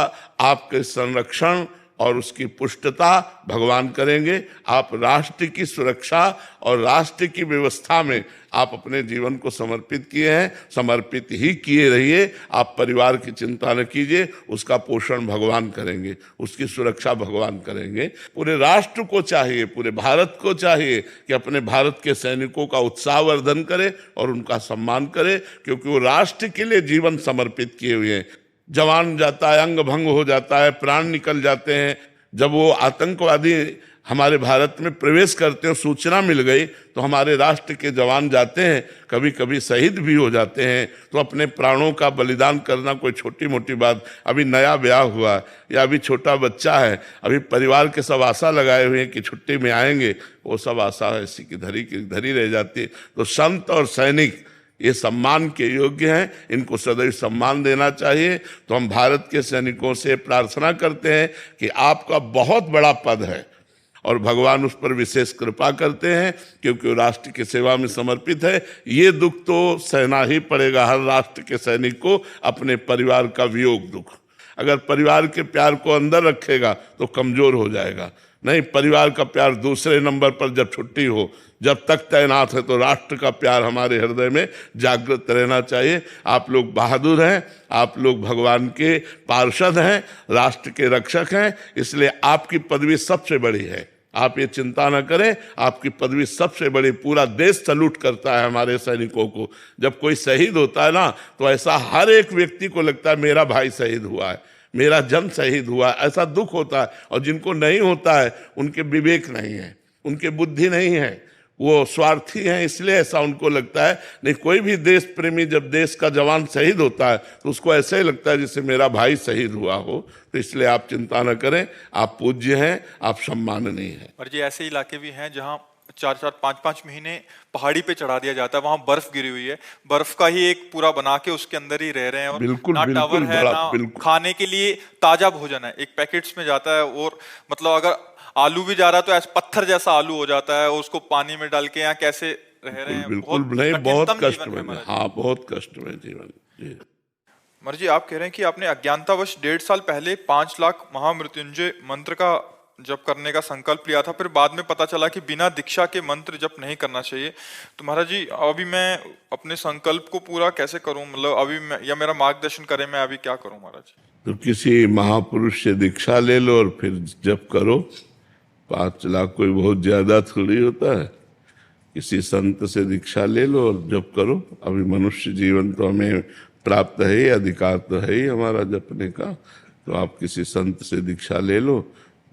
आपके संरक्षण और उसकी पुष्टता भगवान करेंगे। आप राष्ट्र की सुरक्षा और राष्ट्र की व्यवस्था में आप अपने जीवन को समर्पित किए हैं, समर्पित ही किए रहिए। आप परिवार की चिंता न कीजिए, उसका पोषण भगवान करेंगे, उसकी सुरक्षा भगवान करेंगे। पूरे राष्ट्र को चाहिए, पूरे भारत को चाहिए कि अपने भारत के सैनिकों का उत्साहवर्धन करे और उनका सम्मान करे, क्योंकि वो राष्ट्र के लिए जीवन समर्पित किए हुए हैं। जवान जाता है, अंग भंग हो जाता है, प्राण निकल जाते हैं। जब वो आतंकवादी हमारे भारत में प्रवेश करते हैं, सूचना मिल गई तो हमारे राष्ट्र के जवान जाते हैं, कभी कभी शहीद भी हो जाते हैं। तो अपने प्राणों का बलिदान करना कोई छोटी मोटी बात। अभी नया ब्याह हुआ या अभी छोटा बच्चा है, अभी परिवार के सब आशा लगाए हुए हैं कि छुट्टी में आएंगे, वो सब आशा ऐसी की धरी रह जाती है। तो संत और सैनिक ये सम्मान के योग्य हैं, इनको सदैव सम्मान देना चाहिए। तो हम भारत के सैनिकों से प्रार्थना करते हैं कि आपका बहुत बड़ा पद है और भगवान उस पर विशेष कृपा करते हैं, क्योंकि वो राष्ट्र की सेवा में समर्पित है। ये दुख तो सहना ही पड़ेगा हर राष्ट्र के सैनिक को, अपने परिवार का वियोग दुख। अगर परिवार के प्यार को अंदर रखेगा तो कमजोर हो जाएगा। नहीं, परिवार का प्यार दूसरे नंबर पर जब छुट्टी हो, जब तक तैनात है तो राष्ट्र का प्यार हमारे हृदय में जागृत रहना चाहिए। आप लोग बहादुर हैं, आप लोग भगवान के पार्षद हैं, राष्ट्र के रक्षक हैं, इसलिए आपकी पदवी सबसे बड़ी है। आप ये चिंता न करें, आपकी पदवी सबसे बड़ी। पूरा देश सैल्यूट करता है हमारे सैनिकों को। जब कोई शहीद होता है ना, तो ऐसा हर एक व्यक्ति को लगता है मेरा भाई शहीद हुआ है, मेरा जन शहीद हुआ है, ऐसा दुख होता है। और जिनको नहीं होता है उनके विवेक नहीं है, उनके बुद्धि नहीं है, वो स्वार्थी हैं, इसलिए ऐसा उनको लगता है। नहीं, कोई भी देश प्रेमी जब देश का जवान शहीद होता है तो उसको ऐसा ही लगता है जैसे मेरा भाई शहीद हुआ हो। तो इसलिए आप चिंता न करें, आप पूज्य हैं, आप सम्माननीय हैं। और जी ऐसे इलाके भी हैं जहाँ 4-4, 5-5 महीने पहाड़ी पे चढ़ा दिया जाता है, वहां बर्फ गिरी हुई है, बर्फ का ही एक पूरा बना के उसके अंदर ही रह रहे हैं। और बिल्कुल, ना बिल्कुल, टावर है, बड़ा, ना बिल्कुल। खाने के लिए ताजा भोजन है, एक पैकेट्स में जाता है। और मतलब अगर आलू भी जा रहा है तो ऐसा पत्थर जैसा आलू हो जाता है, और उसको पानी में डाल के यहाँ कैसे रह रहे हैं। बिल्कुल नहीं, बहुत कठिनतम कष्ट जीवन है में, हमारा। हाँ बहुत कष्ट में जीवन जी। मर जी, आप कह रहे हैं कि आपने अज्ञानतावश 1.5 साल पहले 5 लाख महामृत्युंजय मंत्र का जप करने का संकल्प लिया था, फिर बाद में पता चला कि बिना दीक्षा के मंत्र जप नहीं करना चाहिए। तो महाराज जी, अभी मैं अपने संकल्प को पूरा कैसे करूं? मतलब अभी या मेरा मार्गदर्शन करें, मैं अभी क्या करूं महाराज? तो किसी महापुरुष से दीक्षा ले लो और फिर जप करो। 5 लाख कोई बहुत ज्यादा थोड़ी होता है। किसी संत से दीक्षा ले लो और जप करो। अभी मनुष्य जीवन तो हमें प्राप्त है ही, अधिकार तो है ही हमारा जपने का। तो आप किसी संत से दीक्षा ले लो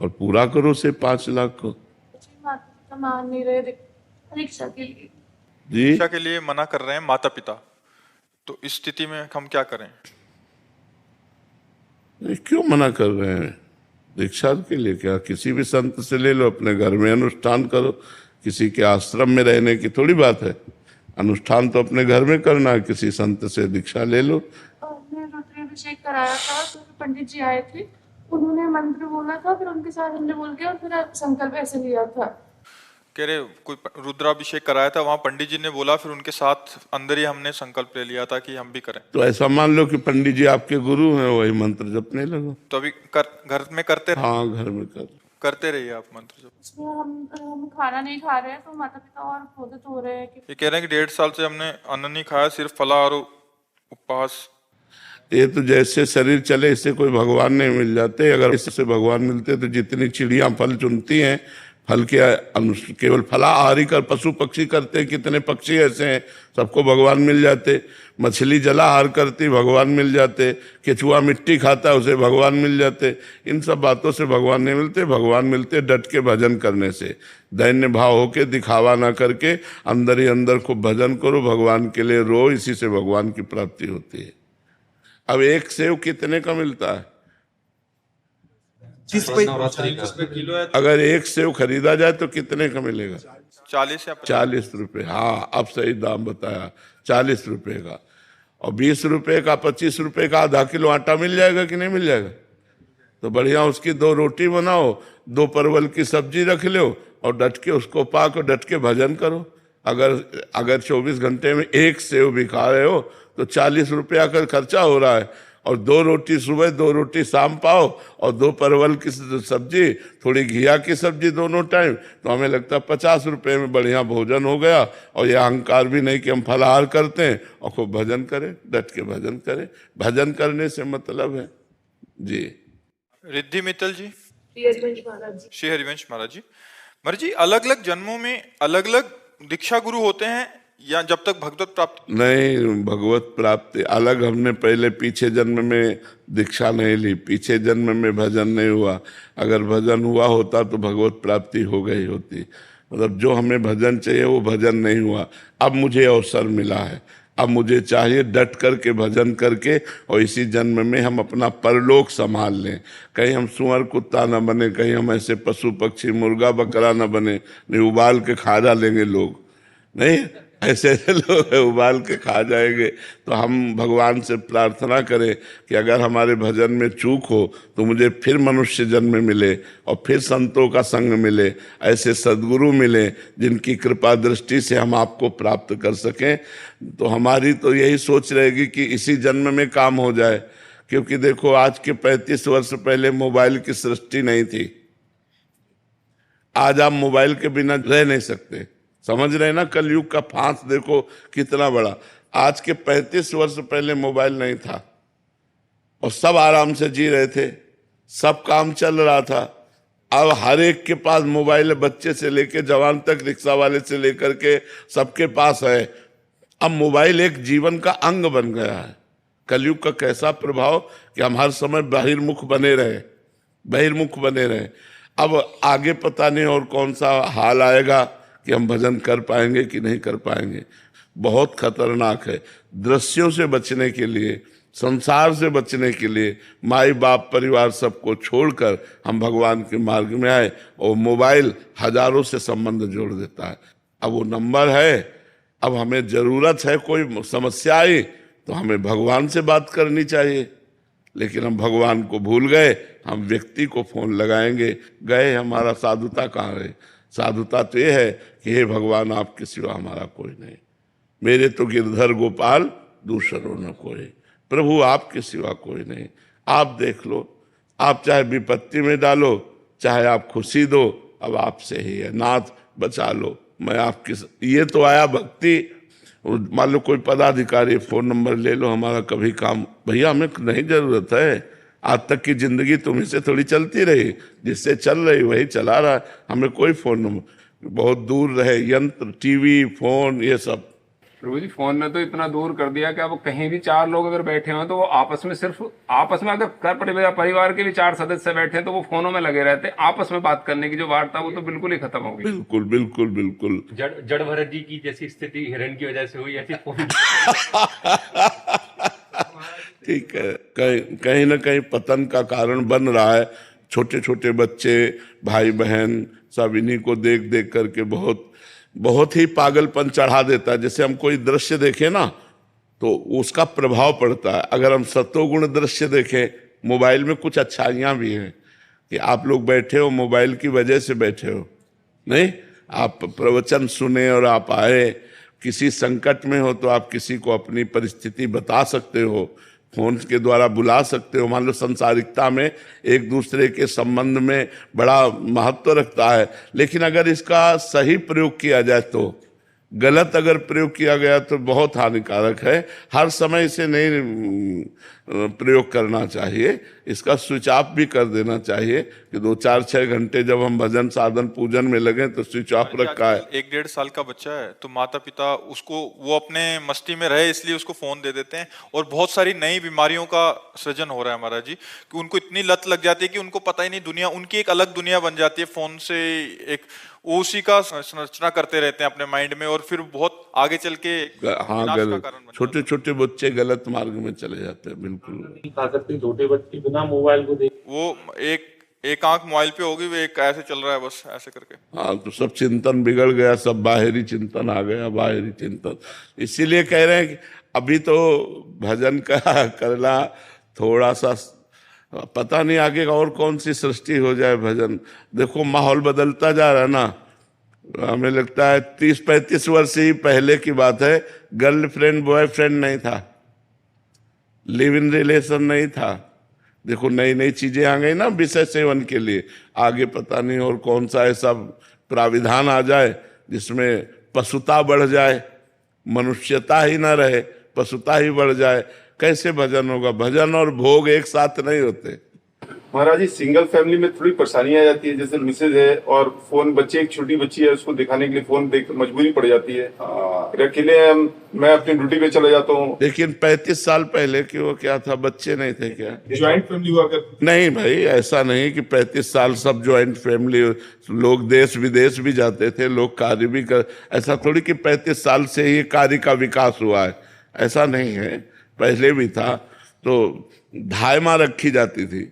और पूरा करो से 5 लाख को। मान नहीं रहे दीक्षा के लिए। जी, दीक्षा के लिए मना कर रहे हैं माता पिता, तो इस स्थिति में हम क्या करें? क्यों मना कर रहे हैं? दीक्षा के लिए क्या, किसी भी संत से ले लो, अपने घर में अनुष्ठान करो। किसी के आश्रम में रहने की थोड़ी बात है, अनुष्ठान तो अपने घर में करना है। किसी संत से दीक्षा ले लो। हमने रुद्राभिषेक कराया था, तो पंडित जी आए थे, उन्होंने मंत्र बोला था, फिर उनके साथ हमने बोल के और फिर संकल्प ऐसे लिया था। कह रहे कोई रुद्राभिषेक कराया था, वहां पंडित जी ने बोला, फिर उनके साथ अंदर ही हमने संकल्प ले लिया था कि हम भी करें। तो ऐसा मान लो कि पंडित जी आपके गुरु हैं, वही मंत्र जपने लगो। तो अभी घर में करते रहिए। हाँ, घर में करते रहिए आप मंत्र जप। उसमें हम खाना नहीं खा रहे हैं, तो माता पिता और क्रोधित हो रहे हैं कि ये कह रहे हैं कि 1.5 साल से हमने अन्न नहीं खाया, सिर्फ फलाहार और उपवास। ये तो जैसे शरीर चले इससे कोई भगवान नहीं मिल जाते। अगर इससे भगवान मिलते तो जितनी चिड़ियां फल चुनती हैं फल के केवल फलाहारी कर पशु पक्षी करते हैं, कितने पक्षी ऐसे हैं सबको भगवान मिल जाते। मछली जलाहार करती, भगवान मिल जाते। केचुआ मिट्टी खाता है, उसे भगवान मिल जाते। इन सब बातों से भगवान नहीं मिलते, भगवान मिलते डट के भजन करने से। दैन्य भाव होके, दिखावा ना करके अंदर ही अंदर खूब भजन करो, भगवान के लिए रो, इसी से भगवान की प्राप्ति होती है। अब एक सेव कितने का मिलता है? नवरात्रि का अगर एक सेव खरीदा जाए तो कितने का मिलेगा? 40 या 50। 40 रुपए। हाँ, अब सही दाम बताया, 40 रुपए का। और 20 रुपए का, 25 रुपए का आधा किलो आटा मिल जाएगा कि नहीं मिल जाएगा? तो बढ़िया उसकी 2 रोटी बनाओ, 2 परवल की सब्जी रख लो और डट के उसको पाको, डट के भजन करो। अगर 24 घंटे में एक सेव भी खा रहे हो तो 40 रुपया का खर्चा हो रहा है। और 2 रोटी सुबह, 2 रोटी शाम पाओ और 2 परवल की सब्जी, थोड़ी घिया की सब्जी दोनों टाइम, तो हमें लगता है 50 रुपए में बढ़िया भोजन हो गया। और ये अहंकार भी नहीं कि हम फलाहार करते हैं, और खूब भजन करें, डट के भजन करें। भजन करने से मतलब है जी। रिद्धि मित्तल जी। श्री हरिवंश महाराज जी। श्री हरिवंश महाराज जी। महाराज जी, अलग अलग जन्मों में अलग अलग दीक्षा गुरु होते हैं या जब तक भगवत प्राप्ति? नहीं, भगवत प्राप्ति अलग। हमने पहले पीछे जन्म में दीक्षा नहीं ली, पीछे जन्म में भजन नहीं हुआ। अगर भजन हुआ होता तो भगवत प्राप्ति हो गई होती। मतलब जो हमें भजन चाहिए वो भजन नहीं हुआ। अब मुझे अवसर मिला है, अब मुझे चाहिए डट करके भजन करके, और इसी जन्म में हम अपना परलोक संभाल लें। कहीं हम सुअर कुत्ता न बने, कहीं हम ऐसे पशु पक्षी मुर्गा बकरा न बने, नहीं उबाल के खा डालेंगे लोग, नहीं ऐसे ऐसे लोग उबाल के खा जाएंगे। तो हम भगवान से प्रार्थना करें कि अगर हमारे भजन में चूक हो तो मुझे फिर मनुष्य जन्म मिले और फिर संतों का संग मिले, ऐसे सद्गुरु मिले जिनकी कृपा दृष्टि से हम आपको प्राप्त कर सकें। तो हमारी तो यही सोच रहेगी कि इसी जन्म में काम हो जाए। क्योंकि देखो, आज के 35 वर्ष पहले मोबाइल की सृष्टि नहीं थी। आज आप मोबाइल के बिना रह नहीं सकते। समझ रहे ना, कलयुग का फांस देखो कितना बड़ा। आज के 35 वर्ष पहले मोबाइल नहीं था और सब आराम से जी रहे थे, सब काम चल रहा था। अब हर एक के पास मोबाइल है, बच्चे से लेके जवान तक, रिक्शा वाले से लेकर के सबके पास है। अब मोबाइल एक जीवन का अंग बन गया है। कलयुग का कैसा प्रभाव कि हम हर समय बहिर्मुख बने रहे। अब आगे पता नहीं और कौन सा हाल आएगा कि हम भजन कर पाएंगे कि नहीं कर पाएंगे। बहुत खतरनाक है। दृश्यों से बचने के लिए, संसार से बचने के लिए माई बाप परिवार सबको छोड़कर हम भगवान के मार्ग में आए, और मोबाइल हजारों से संबंध जोड़ देता है। अब वो नंबर है, अब हमें जरूरत है, कोई समस्या आई तो हमें भगवान से बात करनी चाहिए, लेकिन हम भगवान को भूल गए। हम व्यक्ति को फोन लगाएंगे, गए हमारा साधुता कहाँ है? साधुता तो ये है कि हे भगवान, आपके सिवा हमारा कोई नहीं, मेरे तो गिरधर गोपाल दूसरों न कोई, प्रभु आपके सिवा कोई नहीं। आप देख लो, आप चाहे विपत्ति में डालो, चाहे आप खुशी दो, अब आपसे ही है। नाथ बचा लो, मैं आपके। ये तो आया भक्ति। मान लो कोई पदाधिकारी, फोन नंबर ले लो हमारा, कभी काम, भैया हमें नहीं जरूरत है। आज तक की जिंदगी तुम्ही से थोड़ी चलती रही, जिससे चल रही वही चला रहा है। हमें कोई फोन नंबर, बहुत दूर रहे यंत्र, टीवी, फोन, ये सब। प्रभु जी, फोन ने तो इतना दूर कर दिया कि अब कहीं भी 4 लोग अगर बैठे हो तो वो आपस में, सिर्फ आपस में, अगर परिवार के भी 4 सदस्य बैठे हैं तो वो फोनों में लगे रहते हैं। आपस में बात करने की जो वार्ता, वो तो बिल्कुल ही खत्म हो गई। बिल्कुल बिल्कुल बिल्कुल। जड़ भरत जी की जैसी स्थिति हिरण की वजह से हुई, ऐसी फोन ठीक है, कहीं ना कहीं पतन का कारण बन रहा है। छोटे छोटे बच्चे, भाई बहन सब इन्हीं को देख देख करके बहुत ही पागलपन चढ़ा देता है। जैसे हम कोई दृश्य देखें ना तो उसका प्रभाव पड़ता है। अगर हम सत्वगुण दृश्य देखें, मोबाइल में कुछ अच्छाइयाँ भी हैं कि आप लोग बैठे हो मोबाइल की वजह से बैठे हो, नहीं आप प्रवचन सुने और आप आए। किसी संकट में हो तो आप किसी को अपनी परिस्थिति बता सकते हो, फोन के द्वारा बुला सकते हो। मान लो संसारिकता में एक दूसरे के संबंध में बड़ा महत्व रखता है, लेकिन अगर इसका सही प्रयोग किया जाए तो गलत अगर प्रयोग किया गया तो बहुत हानिकारक है। हर समय इसे नहीं प्रयोग करना चाहिए, इसका स्विच ऑफ भी कर देना चाहिए कि 2-4-6 घंटे जब हम भजन साधन पूजन में लगे तो स्विच ऑफ रखा है। 1-1.5 साल का बच्चा है तो माता पिता उसको, वो अपने मस्ती में रहे इसलिए उसको फोन दे देते हैं, और बहुत सारी नई बीमारियों का सृजन हो रहा है महाराज जी, कि उनको इतनी लत लग जाती है कि उनको पता ही नहीं, दुनिया उनकी एक अलग दुनिया बन जाती है फोन से, एक वो उसी का संरचना करते रहते हैं अपने माइंड में, और फिर बहुत आगे चल के हाँ, विनाश का कारण बन छोटे छोटे बच्चे गलत मार्ग में चले जाते हैं। बिल्कुल खा सकते छोटे बच्चे बिना मोबाइल को देख, वो एक आंख मोबाइल पे होगी, वो एक ऐसे चल रहा है बस ऐसे करके। हाँ, तो सब चिंतन बिगड़ गया, सब बाहरी चिंतन आ गया, बाहरी चिंतन। इसीलिए कह रहे हैं कि अभी तो भजन का करना थोड़ा सा, पता नहीं आगे और कौन सी सृष्टि हो जाए भजन। देखो माहौल बदलता जा रहा है ना, हमें लगता है 30-35 वर्ष ही पहले की बात है, गर्लफ्रेंड बॉयफ्रेंड नहीं था, लिव इन रिलेशन नहीं था। देखो नई नई चीजें आ गई ना विषय सेवन के लिए, आगे पता नहीं और कौन सा ऐसा प्राविधान आ जाए जिसमें पशुता बढ़ जाए, मनुष्यता ही ना रहे, पशुता ही बढ़ जाए। कैसे भजन होगा? भजन और भोग एक साथ नहीं होते। महाराज जी, सिंगल फैमिली में थोड़ी परेशानी आ जाती है, जैसे मिसेज है और फोन, बच्चे, एक छोटी बच्ची है, उसको दिखाने के लिए फोन देख मजबूरी पड़ जाती है। फिर अकेले मैं अपनी ड्यूटी पे चला जाता हूँ। लेकिन 35 साल पहले की वो क्या था, बच्चे नहीं थे क्या? ज्वाइंट फैमिली हुआ करती? नहीं भाई, ऐसा नहीं कि 35 साल सब ज्वाइंट फैमिली, लोग देश विदेश भी जाते थे, लोग कार्य भी कर, ऐसा थोड़ी कि 35 साल से ही कार्य का विकास हुआ है, ऐसा नहीं है, पहले भी था। तो धायमा रखी जाती थी,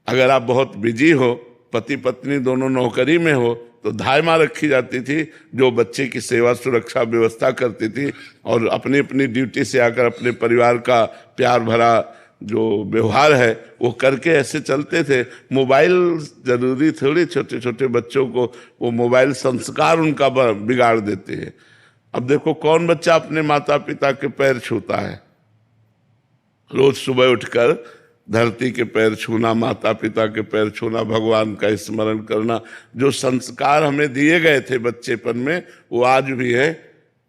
अगर आप बहुत बिजी हो, पति पत्नी दोनों नौकरी में हो, तो धायमा रखी जाती थी जो बच्चे की सेवा सुरक्षा व्यवस्था करती थी, और अपनी अपनी ड्यूटी से आकर अपने परिवार का प्यार भरा जो व्यवहार है वो करके ऐसे चलते थे। मोबाइल जरूरी थोड़ी, छोटे छोटे बच्चों को वो मोबाइल संस्कार उनका बिगाड़ देते हैं। अब देखो कौन बच्चा अपने माता पिता के पैर छूता है? रोज सुबह उठकर धरती के पैर छूना, माता पिता के पैर छूना, भगवान का स्मरण करना, जो संस्कार हमें दिए गए थे बच्चेपन में वो आज भी है।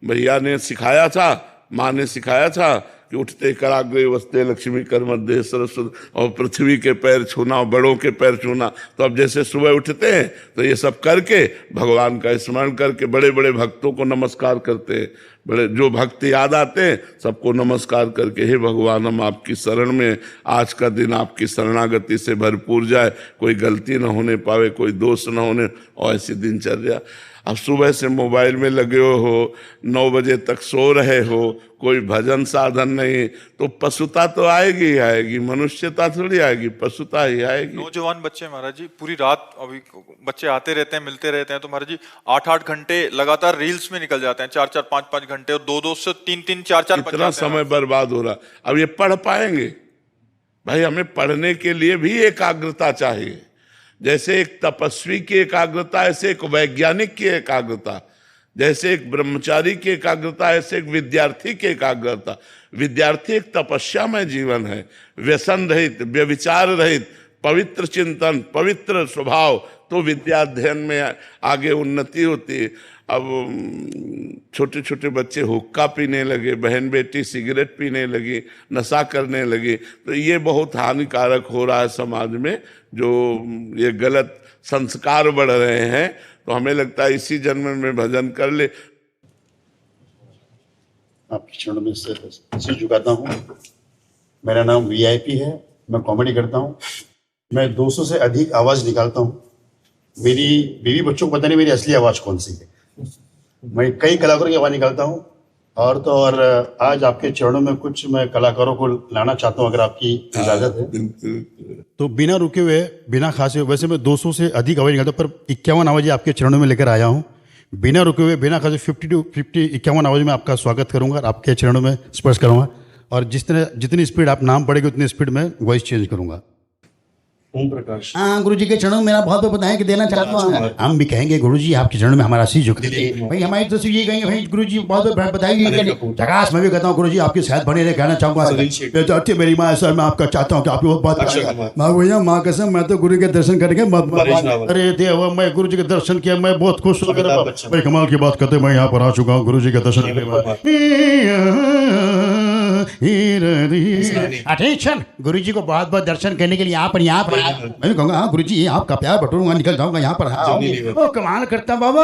भैया ने सिखाया था, माँ ने सिखाया था कि उठते कराग्रे वस्ते लक्ष्मी कर मध्य सरस्वती, और पृथ्वी के पैर छूना और बड़ों के पैर छूना। तो अब जैसे सुबह उठते हैं तो ये सब करके भगवान का स्मरण करके बड़े बड़े भक्तों को नमस्कार करते हैं, बड़े जो भक्त याद आते हैं सबको नमस्कार करके, हे भगवान हम आपकी शरण में, आज का दिन आपकी शरणागति से भरपूर जाए, कोई गलती न होने पावे, कोई दोष न होने, और ऐसी दिनचर्या। अब सुबह से मोबाइल में लगे हो, 9 बजे तक सो रहे हो, कोई भजन साधन नहीं, तो पशुता तो आएगी ही आएगी, मनुष्यता थोड़ी आएगी, पशुता ही आएगी। नौजवान बच्चे महाराज जी पूरी रात, अभी बच्चे आते रहते हैं, मिलते रहते हैं, तो महाराज जी 8-8 घंटे लगातार रील्स में निकल जाते हैं, 4-4, 5-5 घंटे, और 2-2 से 3-3, 4-4 इतना समय बर्बाद हो रहा। अब ये पढ़ पाएंगे? भाई हमें पढ़ने के लिए भी एकाग्रता चाहिए। जैसे एक तपस्वी की एकाग्रता, ऐसे एक वैज्ञानिक की एकाग्रता, जैसे एक ब्रह्मचारी की एकाग्रता, ऐसे एक विद्यार्थी की एकाग्रता। विद्यार्थी एक तपस्यामय जीवन है, व्यसन रहित, व्यभिचार रहित, पवित्र चिंतन, पवित्र स्वभाव, तो विद्या अध्ययन में आगे उन्नति होती है। अब छोटे छोटे बच्चे हुक्का पीने लगे, बहन बेटी सिगरेट पीने लगी, नशा करने लगी, तो ये बहुत हानिकारक हो रहा है समाज में, जो ये गलत संस्कार बढ़ रहे हैं। तो हमें लगता है इसी जन्म में भजन कर ले। आपके चरणों में सिर झुकाता हूँ। मेरा नाम VIP है, मैं कॉमेडी करता हूँ, मैं 200 से अधिक आवाज़ निकालता हूँ। मेरी बीवी बच्चों को पता नहीं मेरी असली आवाज़ कौन सी है। मैं कई कलाकारों की आवाज़ निकालता हूँ, और तो और आज आपके चरणों में कुछ मैं कलाकारों को लाना चाहता हूँ, अगर आपकी इजाज़त है। तो बिना रुके हुए, बिना खासे हुए, वैसे मैं 200 से अधिक आवाज़ निकालता हूँ, पर 51 आवाज़ें आपके चरणों में लेकर आया हूँ। बिना रुके हुए, बिना खासे 51 आवाज़ में आपका स्वागत करूँगा, आपके चरणों में स्पर्श करूँगा, और जितनी स्पीड आप नाम पढ़ेगी उतनी स्पीड में वॉइस चेंज करूँगा। ओम प्रकाश। हाँ, गुरु जी के चरणों में मेरा बहुत बहुत बताएं कि देना चाहता हूँ। हम भी कहेंगे गुरु जी आपके चरणों में हमारा शीश झुकते भाई, हमारी तरफ से ये कहेंगे भाई गुरु जी बहुत बहुत बताइए। जगास मैं भी कहता हूँ गुरु जी आपकी सेहत बने रहे, कहना चाहूंगा मेरी माँ सर, मैं आपका चाहता हूँ कि आपकी बहुत भैया माँ कसम मैं तो गुरु के दर्शन करके अरे देव मैं गुरु जी के दर्शन किया, मैं बहुत खुश हूँ। भाई कमाल की बात करते, मैं यहाँ पर आ चुका हूँ गुरु जी के दर्शन अटेंशन, गुरु जी को बहुत बहुत दर्शन करने के लिए यहाँ पर मैं भी कहूँगा हाँ गुरु जी आपका प्यार बटूरूंगा, निकल जाऊंगा यहाँ पर। ओ कमाल करता बाबा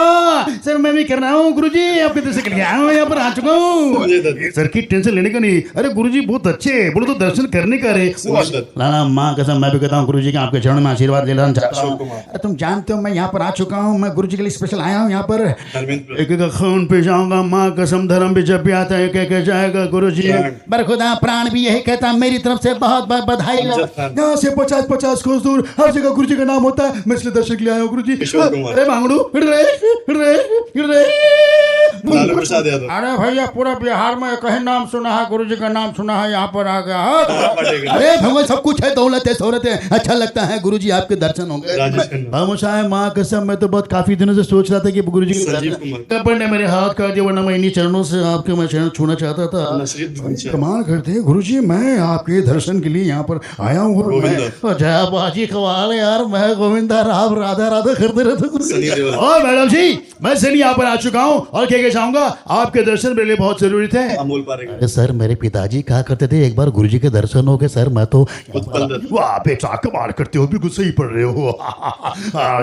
सर, मैं भी कर रहा हूँ गुरु जी आपके दर्शन के लिए आया हूँ, यहाँ पर आ चुका हूँ। सर की टेंशन लेने का नहीं, अरे गुरु जी बहुत अच्छे बोलो तो दर्शन करने का रे लाना माँ कसम मैं भी कहता हूँ गुरु जी के आपके चरण में आशीर्वाद लेना चाहता हूँ। तुम जानते हो मैं यहाँ पर आ चुका हूँ, मैं गुरु जी के लिए स्पेशल आया हूँ यहाँ पर। एक एक खून पे जाऊंगा माँ कसम, धर्म भी जब भी आता है एक जाएगा गुरु जी। बरखुदा प्राण भी यही कहता, मेरी तरफ से बहुत बहुत बधाई। यहाँ से 50-50 कोस दूर हर जगह गुरु जी का नाम होता है, मैं इसलिए दर्शन के लिए आया हूँ गुरु जी। अरे मांगड़ू अरे भैया पूरा बिहार में कहीं नाम सुना है, गुरु जी का नाम सुना है, यहाँ पर आ गया। अरे भगवान सब कुछ है, दौलत है शोहरत है, अच्छा लगता है गुरु जी आपके दर्शन होंगे। खामोशाय माँ कसम मैं तो बहुत काफी दिनों से सोच रहा था कि गुरु जी के ने मेरे हाथ का दिया, वरना मैं इन्हीं चरणों से आपके मैं चरण छूना चाहता था। कमाल करते हैं गुरु जी, मैं आपके दर्शन के लिए यहाँ पर आया हूँ। जय बाजी कमाल यार, मैं गोविंदा राम राधा राधा करते रहते। और मैडम जी मैं सनी यहाँ पर आ चुका हूँ और क्या चाहूंगा, आपके दर्शन मेरे लिए बहुत जरूरी थे। अरे सर मेरे पिताजी कहा करते थे एक बार गुरु जी के दर्शन हो गए सर, मैं तो आप एक कमाल करते हो, बिल्कुल सही पढ़ रहे हो।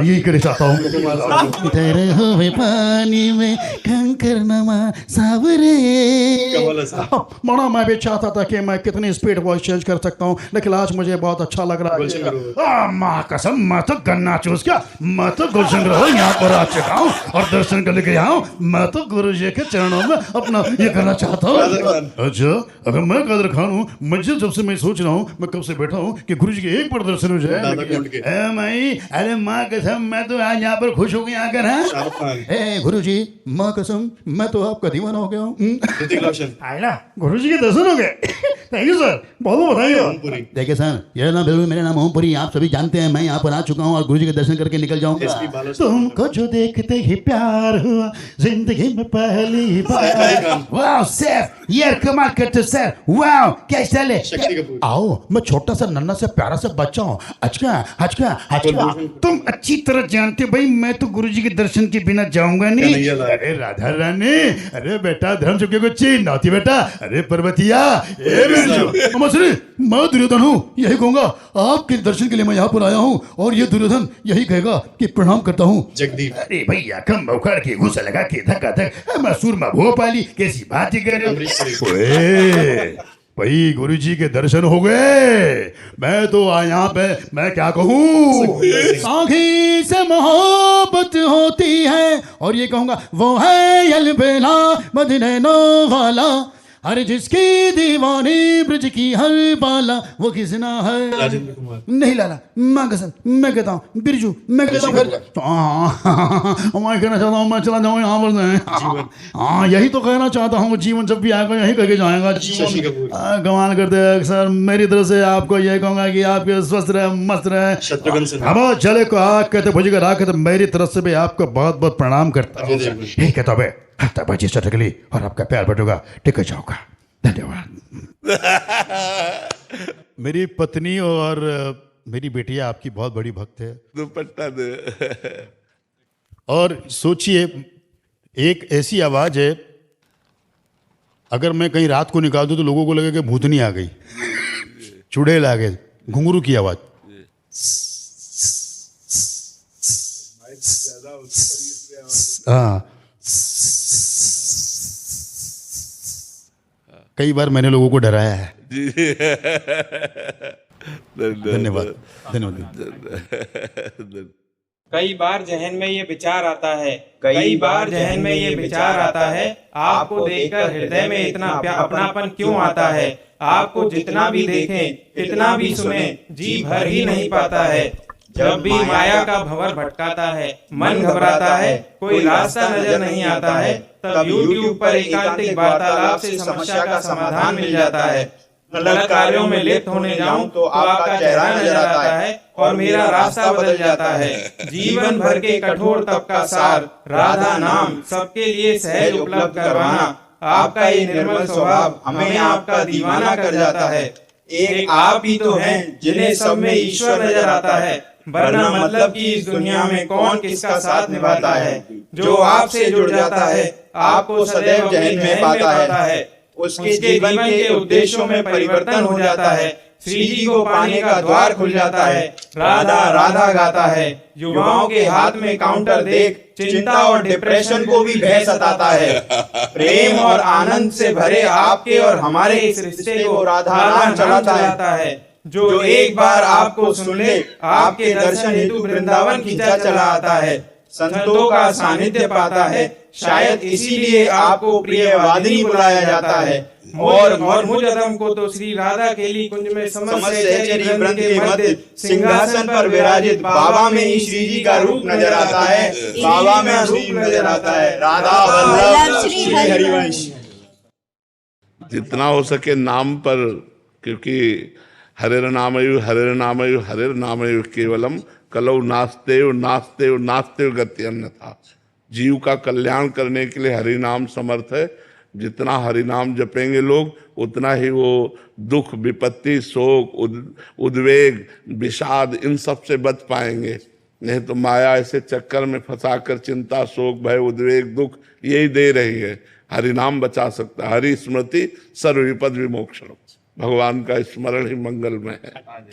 यही करना चाहता हूँ। तेरे हुए पानी में कंकर नमा सावरे। बड़ा मैं भी चाहता था कि मैं कितनी स्पीड वॉइस चेंज कर सकता हूँ, लेकिन आज मुझे बहुत अच्छा लग रहा है। माँ कसम मैं तो गन्ना चूस गया, मैं तो गुलशन रहो यहाँ पर आ चुका हूँ और दर्शन करने के यहाँ मैं तो गुरु जी के चरणों में अपना ये करना चाहता हूँ। अच्छा अगर मैं कादर खान हूँ, मुझे जब से मैं सोच रहा हूँ, मैं कब से बैठा हूँ कि गुरु जी के एक बार दर्शन हो जाए। अरे माँ कसम मैं तो आज यहाँ पर खुश हो गया आकर। गुरु जी माँ कसम मैं तो आपका दीवाना हो गया हूँ। गुरु जी के दर्शन हो गए। थैंक यू सर, बहुत बहुत बधाई। देखिए सर ये नाम बिल्कुल मेरा नाम ओमपुरी, आप सभी जानते हैं मैं यहाँ पर आ चुका हूँ और गुरु जी के दर्शन करके निकल जाऊंगा। तुमको जो देखते ही प्यार हुआ जिंदगी में पहली बार। वाह सर ये कमाल करते सर, वाह क्या स्टाइल है। आओ मैं छोटा सा नन्ना से प्यारा सा बच्चा हूँ। अच्छा तुम अच्छी तरह जानते भाई मैं तो गुरु जी के दर्शन के बिना जाऊंगा नहीं। अरे राधा रानी, अरे बेटा धर्म चुके को चीन नाती बेटा, अरे पर्वतिया मैं दुर्योधन हूँ, यही कहूंगा आपके दर्शन के लिए मैं यहाँ पर आया हूँ और ये दुर्योधन यही कहेगा कि प्रणाम करता हूँ। जगदीप अरे भैया कम उखड़ के घुसा लगा के धक्का धक मैं सूरमा भोपाली कैसी बात कर रहे हो। भाई गुरु जी के दर्शन हो गए, मैं तो यहाँ पे मैं क्या कहूँ, आँखी से मोहब्बत होती है और ये कहूँगा वो है अलबेला मदीना वाला, अरे जिसकी दीवानी ब्रज की हर बाला वो किसना है। राजेंद्र कुमार नहीं लाला मैं कसम मैं कहता हूँ बिरजू मैं कहता हूँ मैं कहना चाहता हूँ मैं चला जाऊँ यहाँ पर। हाँ यही तो कहना चाहता हूँ, जीवन जब भी आएगा यही करके जाएगा। कमाल करते हैं सर, मेरी तरफ से आपको यही कहूँगा कि आपके स्वस्थ रहे मस्त रहे। अब चले को आग कहते भुज कर आके तो मेरी तरफ से भी आपको बहुत बहुत प्रणाम करता हूँ। यही कहता हूँ बाजी चटकली और आपका प्यार बटूंगा, टिक जाऊंगा। धन्यवाद। मेरी पत्नी और मेरी बेटिया आपकी बहुत बड़ी भक्त है। दुपट्टा दे। और सोचिए एक ऐसी आवाज है अगर मैं कहीं रात को निकाल दूं तो लोगों को लगेगा कि भूतनी आ गई, चुड़ैल आ गए, घुंघरू की आवाज। हाँ कई बार मैंने लोगों को डराया है। धन्यवाद धन्यवाद। कई बार जहन में ये विचार आता है, कई बार जहन में ये विचार आता है, आपको देखकर हृदय में इतना अपनापन क्यों आता है। आपको जितना भी देखें इतना भी सुने जी भर ही नहीं पाता है। जब भी माया का भंवर भटकाता है, मन घबराता है, कोई रास्ता नजर नहीं आता है, तब YouTube पर एकांतिक वार्तालाप से समस्या का समाधान मिल जाता है। गलत कार्यों में लिप्त होने जाऊं तो आपका चेहरा नजर आता है और मेरा रास्ता बदल जाता है। जीवन भर के कठोर तप का सार राधा नाम सबके लिए सहज उपलब्ध करवाना, आपका ये निर्मल स्वभाव हमें आपका दीवाना कर जाता है। एक आप ही तो हैं जिन्हें सब में ईश्वर नजर आता है, वरना मतलब कि इस दुनिया में कौन किसका साथ निभाता है। जो आपसे जुड़ जाता है आपको सदैव जहन में पाता है, उसके जीवन के उद्देश्यों में परिवर्तन हो जाता है। श्री जी को पाने का द्वार खुल जाता है। राधा राधा गाता है। युवाओं के हाथ में काउंटर देख चिंता और डिप्रेशन को भी भय सताता है। प्रेम और आनंद से भरे आपके और हमारे इस रिश्ते को राधा नाम चलाता है। जो एक बार आपको सुन ले आपके दर्शन हेतु वृंदावन खींचा चला आता है, संतों का सानिध्य पाता है। शायद इसीलिए आपको प्रिय वादिनी बुलाया जाता है। और मुझ अदम को तो श्री राधा केली कुंज में समस्त सहचरी वृंद के मध्य सिंहासन पर विराजित बाबा में ही श्री जी का रूप नजर आता है। बाबा में रूप नजर आता है। राधा वल्लभ श्री हरिवंश। जितना हो सके नाम पर, क्योंकि हरिर्नामयु हरिर्नामयु हरिर्नामयु केवलम कलौ नास्तेव नास्तेव नास्तेव गति अन्यथा। जीव का कल्याण करने के लिए हरि नाम समर्थ है। जितना हरि नाम जपेंगे लोग उतना ही वो दुख विपत्ति शोक उद्वेग विषाद इन सब से बच पाएंगे। नहीं तो माया ऐसे चक्कर में फंसाकर चिंता शोक भय उद्वेग दुख यही दे रही है। हरि नाम बचा सकता है। हरि स्मृति सर्व विपद विमोक्षण। भगवान का स्मरण ही मंगलमय है।